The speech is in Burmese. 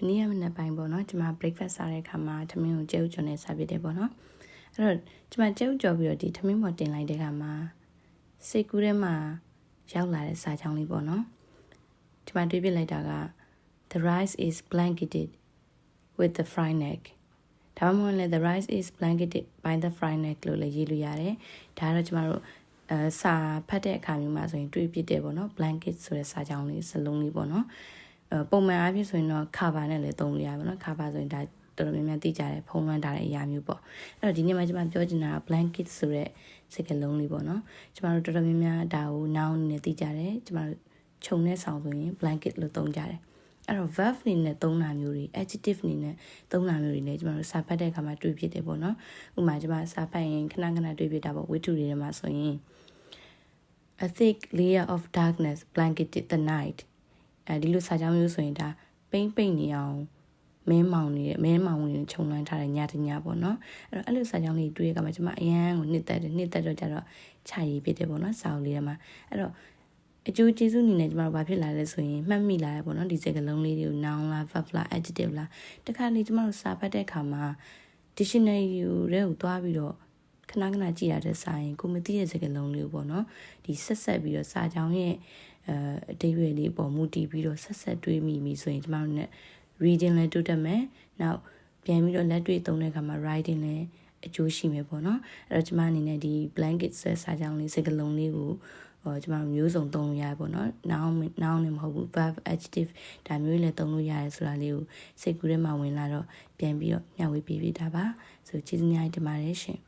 နေ့ရက်မနက်ပိုင်းပေါ့နော်ကျွန်မ breakfast စားတဲ့အခါမှာထမင်းကိုကျဲဥကျော်နဲ့စားပြတယ်ပေါ့နော်အဲ့တော့ကျွန်မကျဲဥကျော်ပြီးတော့ဒီထမင်းပေါ်တင်လိုက်တဲ့အခါမှာစိတ်ကူးထဲမှာရောက်လာတဲ့စာကြောင်းလေးပေါ့နော်ကျွန်မတွေးပြလိုက်တာက the rice is blanketed with the fried egg ဒါမှမဟုတ်လည်း the rice is blanketed by the fried egg လို့လည်းရေးလို့ရတယ်ဒါကတော့ကျွန်မတို့စာဖတ်တဲ့အခါမျိုးမှာဆိုရင်တွေးပြတယ်ပေါ့နော် blanket ဆိုတဲ့စာကြောင်းလေးစလုံးလေးပေါ့နော်ပုံမှန်အားဖြင့်ဆိုရင်တော့ cover နဲ့လည်းသုံးလို့ရပါတော့ cover ဆိုရင်ဒါတော်တော်များများသိကြတယ်ဖုံးလွှမ်းထားတဲ့အရာမျိုးပေါ့အဲ့တော့ဒီနေ့မှာကျွန်မပြောချင်တာက blanket ဆိုတဲ့စကားလုံးလေးပေါ့နော်ကျွန်မတို့တော်တော်များများဒါကို noun နဲ့သိကြတယ်ကျွန်မတို့ခြုံတဲ့ဆောင်ဆိုရင် blanket လို့သုံးကြတယ်အဲ့တော့ verb အနေနဲ့သုံးတာမျိုးတွေ adjective အနေနဲ့သုံးတာမျိုးတွေလည်းကျွန်တော်တို့စာဖတ်တဲ့အခါမှာတွေ့ဖြစ်တယ်ပေါ့နော်ဥပမာကျွန်မစာဖတ်ရင်ခဏခဏတွေ့ဖြစ်တာပေါ့ဝတ္ထုတွေထဲမှာဆိုရင် a thick layer of darkness blanketed the night ဒီလိုစာကြောင်းမျိုးဆိုရင်ဒါပိမ့်နေအောင်မဲမောင်ဝင်ခြုံလွှမ်းထားတဲ့ညတညပေါ့နော်အဲ့လိုစာကြောင်းလေးတွေ့ရကမှကျွန်မအရန်ကိုနှစ်သက်တော့ကြတော့ခြာရည်ဖြစ်တယ်ပေါ့နော်စာအုပ်လေးထဲမှာအဲ့တော့အကျိုးကျေးဇူးအနေနဲ့ကျွန်တော်တို့ဘာဖြစ်လာလဲဆိုရင်မှတ်မိလာရပေါ့နော်ဒီစကားလုံးလေးတွေကို noun လား verb လား adjective လားတခါလေကျွန်တော်တို့စာဖတ်တဲ့အခါမှာ dictionary ကိုသွားပြီးတော့ခဏကြည့်ရတဲ့စာရင်ကိုမသိတဲ့စကားလုံးလေးပေါ့နော်ဒီဆက်ပြီးတော့စာကြောင်းရဲ့အတိတ်ပဲလေးပေါ်မူတည်ပြီးတော့ဆက်တွေးမိဆိုရင်ကျွန်တော်တို့ reading လည်းတိုးတက်မယ်နောက်ပြန်ပြီးတော့လက်တွေ့သုံးတဲ့အခါမှာ writing လည်းအကျိုးရှိမယ်ပေါ့နော်အဲ့တော့ကျွန်မအနေနဲ့ဒီ blanket ဆက်စာကြောင်းလေးစကားလုံးလေးကိုကျွန်မတို့မျိုးစုံသုံးလို့ရတယ်ပေါ့နော် noun နဲ့မဟုတ်ဘူး verb adjective ဒါမျိုးလည်းသုံးလို့ရတယ်ဆိုတာလေးကိုစိတ်ကူးထဲမှာဝင်လာတော့ပြန်ပြီးတော့မျှဝေပေးတာပါဆိုကျေးဇူးများတင်ပါတယ်ရှင်